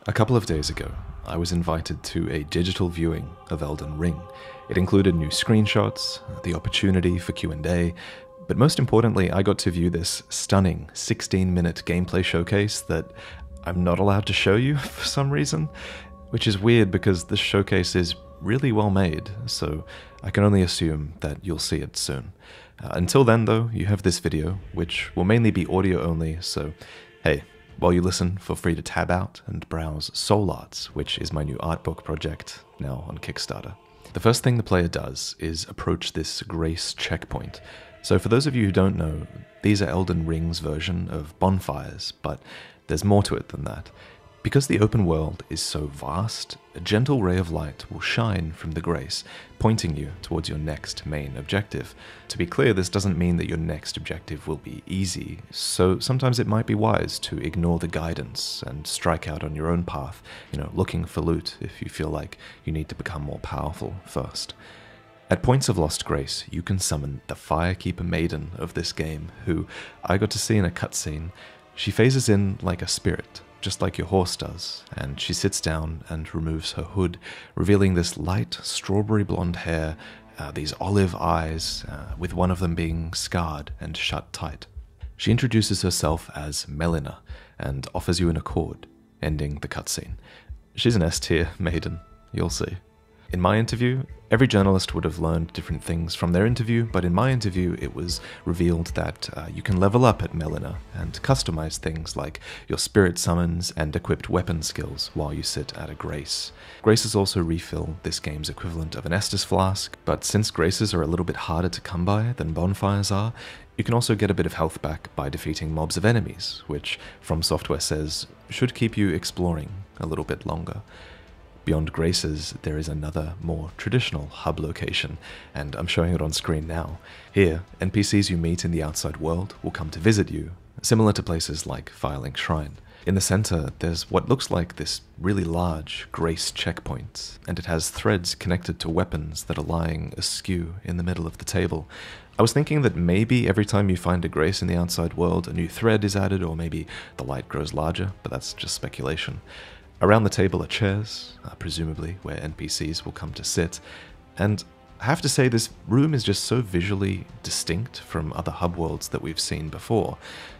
A couple of days ago, I was invited to a digital viewing of Elden Ring. It included new screenshots, the opportunity for Q&A, but most importantly, I got to view this stunning 16-minute gameplay showcase that I'm not allowed to show you for some reason, which is weird because this showcase is really well made, so I can only assume that you'll see it soon. Until then though, you have this video, which will mainly be audio only, so hey, while you listen, feel free to tab out and browse Soul Arts, which is my new art book project, now on Kickstarter. The first thing the player does is approach this grace checkpoint. So for those of you who don't know, these are Elden Ring's version of bonfires, but there's more to it than that. Because the open world is so vast, a gentle ray of light will shine from the grace, pointing you towards your next main objective. To be clear, this doesn't mean that your next objective will be easy, so sometimes it might be wise to ignore the guidance and strike out on your own path, looking for loot if you feel like you need to become more powerful first. At points of lost grace, you can summon the Firekeeper Maiden of this game, who I got to see in a cutscene. She phases in like a spirit, just like your horse does, and she sits down and removes her hood, revealing this light strawberry blonde hair, these olive eyes, with one of them being scarred and shut tight. She introduces herself as Melina and offers you an accord, ending the cutscene. She's an S-tier maiden, you'll see. In my interview, every journalist would have learned different things from their interview, but in my interview it was revealed that you can level up at Melina and customize things like your spirit summons and equipped weapon skills while you sit at a grace. Graces also refill this game's equivalent of an Estus flask, but since graces are a little bit harder to come by than bonfires are, you can also get a bit of health back by defeating mobs of enemies, which From Software says should keep you exploring a little bit longer. Beyond Graces, there is another, more traditional hub location, and I'm showing it on screen now. Here, NPCs you meet in the outside world will come to visit you, similar to places like Firelink Shrine. In the center, there's what looks like this really large Grace checkpoint, and it has threads connected to weapons that are lying askew in the middle of the table. I was thinking that maybe every time you find a Grace in the outside world, a new thread is added, or maybe the light grows larger, but that's just speculation. Around the table are chairs, presumably where NPCs will come to sit, and I have to say this room is just so visually distinct from other hub worlds that we've seen before.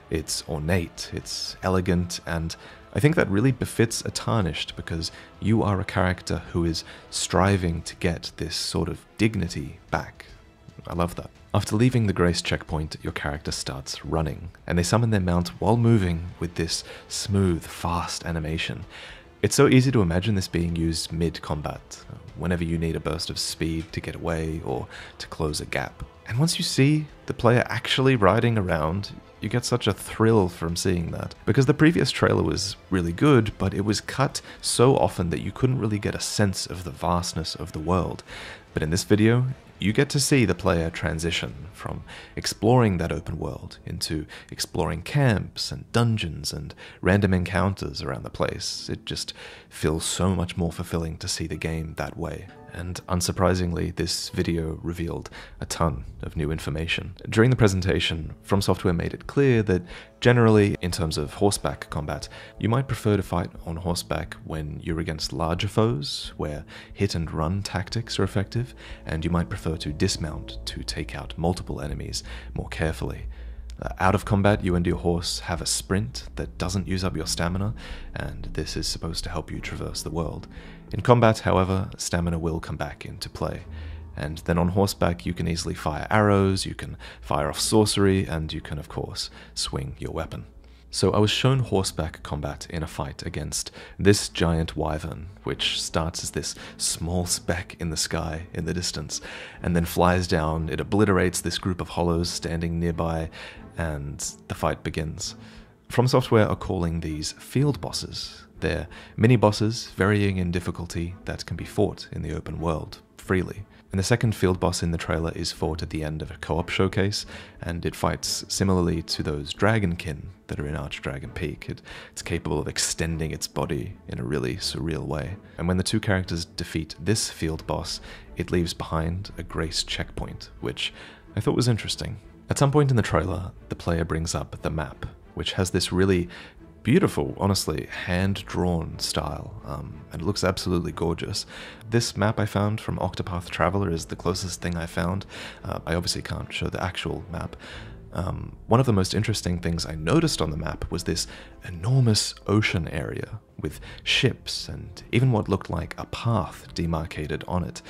It's ornate, it's elegant, and I think that really befits a Tarnished because you are a character who is striving to get this sort of dignity back. I love that. After leaving the Grace checkpoint, your character starts running, and they summon their mount while moving with this smooth, fast animation. It's so easy to imagine this being used mid-combat, whenever you need a burst of speed to get away or to close a gap. And once you see the player actually riding around, you get such a thrill from seeing that. Because the previous trailer was really good, but it was cut so often that you couldn't really get a sense of the vastness of the world. But in this video, you get to see the player transition from exploring that open world into exploring camps and dungeons and random encounters around the place. It just feels so much more fulfilling to see the game that way. And unsurprisingly, this video revealed a ton of new information. During the presentation, From Software made it clear that generally, in terms of horseback combat, you might prefer to fight on horseback when you're against larger foes, where hit and run tactics are effective, and you might prefer to dismount to take out multiple enemies more carefully. Out of combat, you and your horse have a sprint that doesn't use up your stamina, and this is supposed to help you traverse the world. In combat, however, stamina will come back into play, and then on horseback you can easily fire arrows, you can fire off sorcery, and you can of course swing your weapon. So I was shown horseback combat in a fight against this giant wyvern, which starts as this small speck in the sky in the distance, and then flies down, it obliterates this group of hollows standing nearby, and the fight begins. From Software are calling these field bosses. They're mini-bosses, varying in difficulty, that can be fought in the open world, freely. And the second field boss in the trailer is fought at the end of a co-op showcase, and it fights similarly to those dragonkin that are in Archdragon Peak. It's capable of extending its body in a really surreal way. And when the two characters defeat this field boss, it leaves behind a grace checkpoint, which I thought was interesting. At some point in the trailer, the player brings up the map, which has this really beautiful, honestly, hand-drawn style, and it looks absolutely gorgeous. This map I found from Octopath Traveler is the closest thing I found. I obviously can't show the actual map. One of the most interesting things I noticed on the map was this enormous ocean area with ships and even what looked like a path demarcated on it.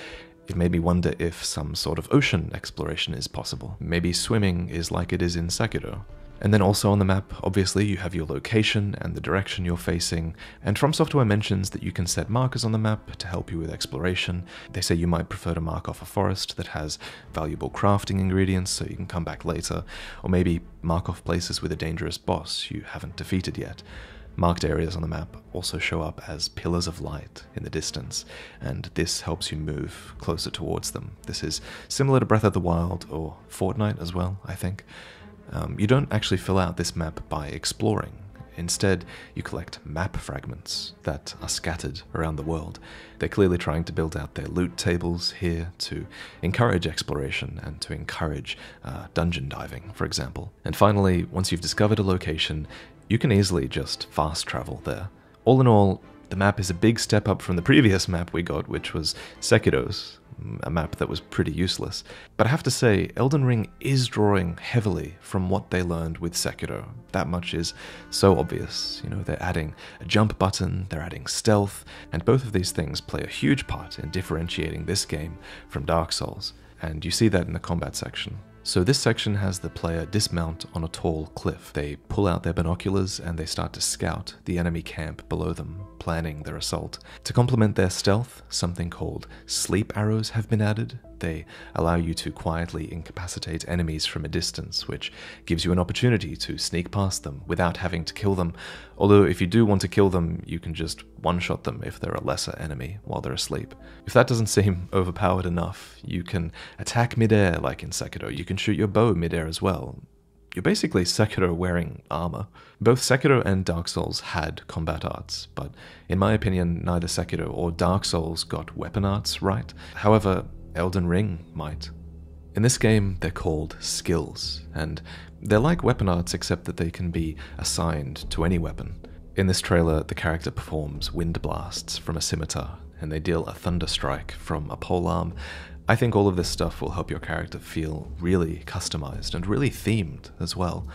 It made me wonder if some sort of ocean exploration is possible. Maybe swimming is like it is in Sekiro. And then also on the map, obviously, you have your location and the direction you're facing, and From Software mentions that you can set markers on the map to help you with exploration. They say you might prefer to mark off a forest that has valuable crafting ingredients so you can come back later, or maybe mark off places with a dangerous boss you haven't defeated yet. Marked areas on the map also show up as pillars of light in the distance, and this helps you move closer towards them. This is similar to Breath of the Wild, or Fortnite as well, I think. You don't actually fill out this map by exploring. Instead, you collect map fragments that are scattered around the world. They're clearly trying to build out their loot tables here to encourage exploration and to encourage dungeon diving, for example. And finally, once you've discovered a location, you can easily just fast travel there. All in all, the map is a big step up from the previous map we got, which was Sekiro's, a map that was pretty useless. But I have to say, Elden Ring is drawing heavily from what they learned with Sekiro. That much is so obvious. You know, they're adding a jump button, they're adding stealth, and both of these things play a huge part in differentiating this game from Dark Souls. And you see that in the combat section. So this section has the player dismount on a tall cliff. They pull out their binoculars and they start to scout the enemy camp below them, planning their assault. To complement their stealth, something called sleep arrows have been added. They allow you to quietly incapacitate enemies from a distance, which gives you an opportunity to sneak past them without having to kill them. Although if you do want to kill them, you can just one-shot them if they're a lesser enemy while they're asleep. If that doesn't seem overpowered enough, you can attack mid-air like in Sekiro. You can shoot your bow mid-air as well. You're basically Sekiro wearing armor. Both Sekiro and Dark Souls had combat arts, but in my opinion, neither Sekiro or Dark Souls got weapon arts right. However, Elden Ring might. In this game, they're called skills, and they're like weapon arts except that they can be assigned to any weapon. In this trailer, the character performs wind blasts from a scimitar, and they deal a thunder strike from a polearm. I think all of this stuff will help your character feel really customized and really themed as well.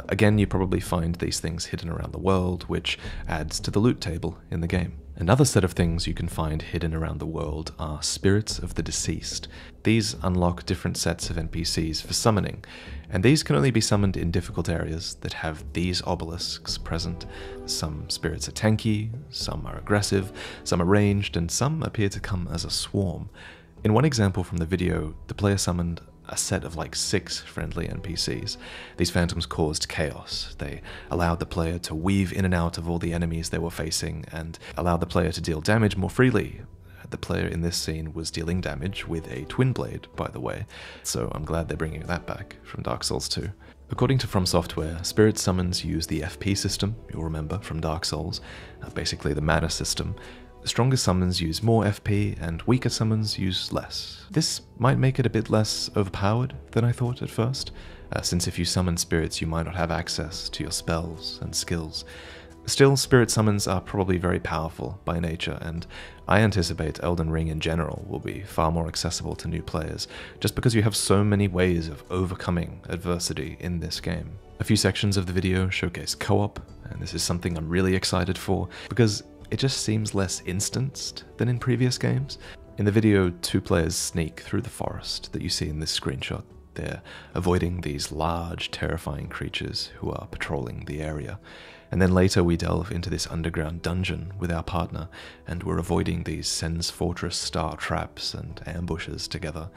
Again, you probably find these things hidden around the world, which adds to the loot table in the game. Another set of things you can find hidden around the world are spirits of the deceased. These unlock different sets of NPCs for summoning, and these can only be summoned in difficult areas that have these obelisks present. Some spirits are tanky, some are aggressive, some are ranged, and some appear to come as a swarm. In one example from the video, the player summoned a set of like 6 friendly NPCs. These phantoms caused chaos. They allowed the player to weave in and out of all the enemies they were facing and allowed the player to deal damage more freely. The player in this scene was dealing damage with a twin blade, by the way, so I'm glad they're bringing that back from Dark Souls 2. According to From Software, spirit summons use the FP system, you'll remember from Dark Souls, basically the mana system. Stronger summons use more FP, and weaker summons use less. This might make it a bit less overpowered than I thought at first, since if you summon spirits you might not have access to your spells and skills. Still, spirit summons are probably very powerful by nature, and I anticipate Elden Ring in general will be far more accessible to new players, just because you have so many ways of overcoming adversity in this game. A few sections of the video showcase co-op, and this is something I'm really excited for, because it just seems less instanced than in previous games. In the video, 2 players sneak through the forest that you see in this screenshot. They're avoiding these large, terrifying creatures who are patrolling the area. And then later we delve into this underground dungeon with our partner, and we're avoiding these Sen's Fortress style traps and ambushes together.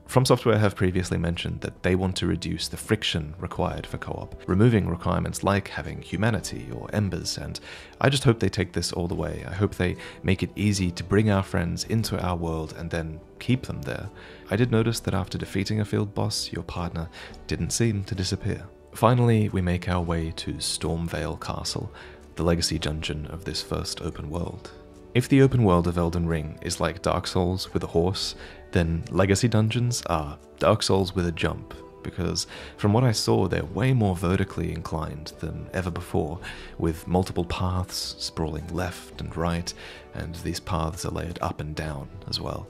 From Software have previously mentioned that they want to reduce the friction required for co-op, removing requirements like having humanity or embers, and I just hope they take this all the way. I hope they make it easy to bring our friends into our world and then keep them there. I did notice that after defeating a field boss, your partner didn't seem to disappear. Finally, we make our way to Stormvale Castle, the legacy dungeon of this first open world. If the open world of Elden Ring is like Dark Souls with a horse, then legacy dungeons are Dark Souls with a jump. because from what I saw, they're way more vertically inclined than ever before, with multiple paths sprawling left and right, and these paths are layered up and down as well.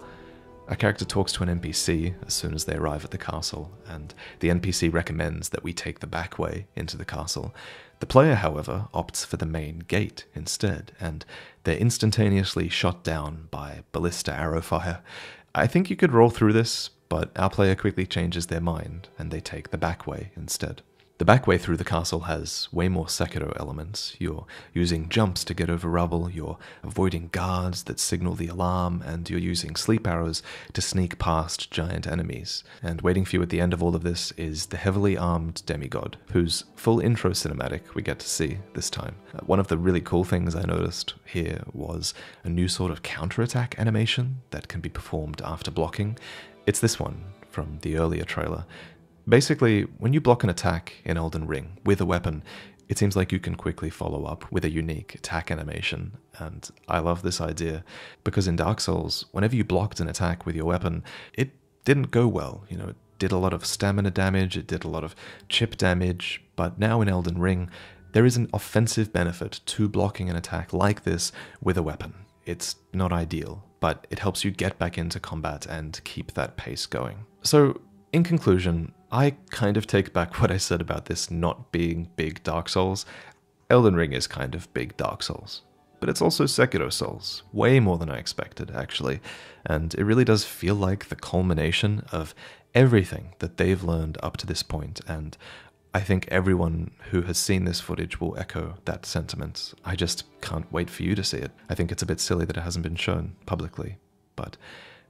Our character talks to an NPC as soon as they arrive at the castle, and the NPC recommends that we take the back way into the castle. The player, however, opts for the main gate instead, and they're instantaneously shot down by ballista arrow fire. I think you could roll through this, but our player quickly changes their mind, and they take the back way instead. The back way through the castle has way more Sekiro elements. You're using jumps to get over rubble, you're avoiding guards that signal the alarm, and you're using sleep arrows to sneak past giant enemies. And waiting for you at the end of all of this is the heavily armed demigod, whose full intro cinematic we get to see this time. One of the really cool things I noticed here was a new sort of counterattack animation that can be performed after blocking. It's this one from the earlier trailer. Basically, when you block an attack in Elden Ring with a weapon, it seems like you can quickly follow up with a unique attack animation, and I love this idea, because in Dark Souls, whenever you blocked an attack with your weapon, it didn't go well. You know, it did a lot of stamina damage, it did a lot of chip damage, but now in Elden Ring, there is an offensive benefit to blocking an attack like this with a weapon. It's not ideal, but it helps you get back into combat and keep that pace going. So, in conclusion, I kind of take back what I said about this not being big Dark Souls. Elden Ring is kind of big Dark Souls. But it's also Sekiro Souls, way more than I expected, actually, and it really does feel like the culmination of everything that they've learned up to this point, and I think everyone who has seen this footage will echo that sentiment. I just can't wait for you to see it. I think it's a bit silly that it hasn't been shown publicly. But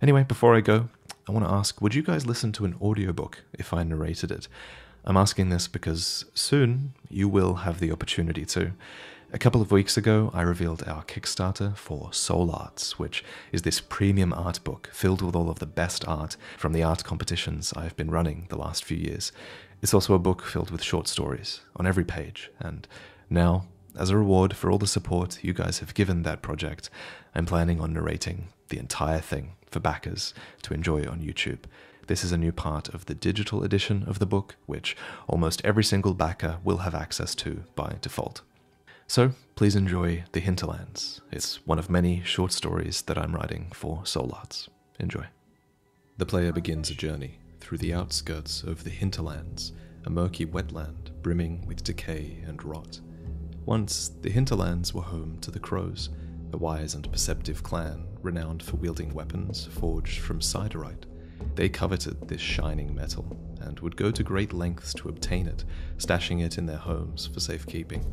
anyway, before I go, I want to ask, would you guys listen to an audiobook if I narrated it? I'm asking this because soon you will have the opportunity to. A couple of weeks ago, I revealed our Kickstarter for Soul Arts, which is this premium art book filled with all of the best art from the art competitions I've been running the last few years. It's also a book filled with short stories on every page, and now, as a reward for all the support you guys have given that project, I'm planning on narrating the entire thing for backers to enjoy on YouTube. This is a new part of the digital edition of the book, which almost every single backer will have access to by default. So please enjoy The Hinterlands. It's one of many short stories that I'm writing for Soul Arts. Enjoy. The player begins a journey through the outskirts of the Hinterlands, a murky wetland brimming with decay and rot. Once, the Hinterlands were home to the Crows, a wise and perceptive clan renowned for wielding weapons forged from Cinder-tier. They coveted this shining metal and would go to great lengths to obtain it, stashing it in their homes for safekeeping.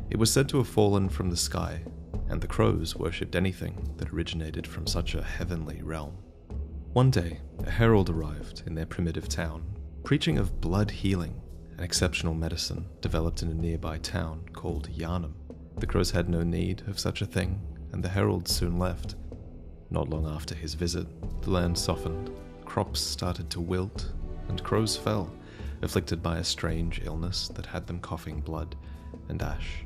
It was said to have fallen from the sky, and the Crows worshipped anything that originated from such a heavenly realm. One day, a herald arrived in their primitive town, preaching of blood healing, an exceptional medicine developed in a nearby town called Yharnam. The Crows had no need of such a thing, and the herald soon left. Not long after his visit, the land softened, crops started to wilt, and crows fell, afflicted by a strange illness that had them coughing blood and ash.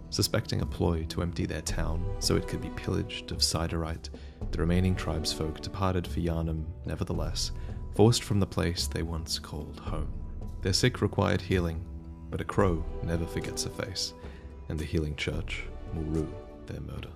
Suspecting a ploy to empty their town so it could be pillaged of Cinder-tier, the remaining tribesfolk departed for Yharnam nevertheless, forced from the place they once called home. Their sick required healing, but a crow never forgets a face, and the healing church will rue their murder.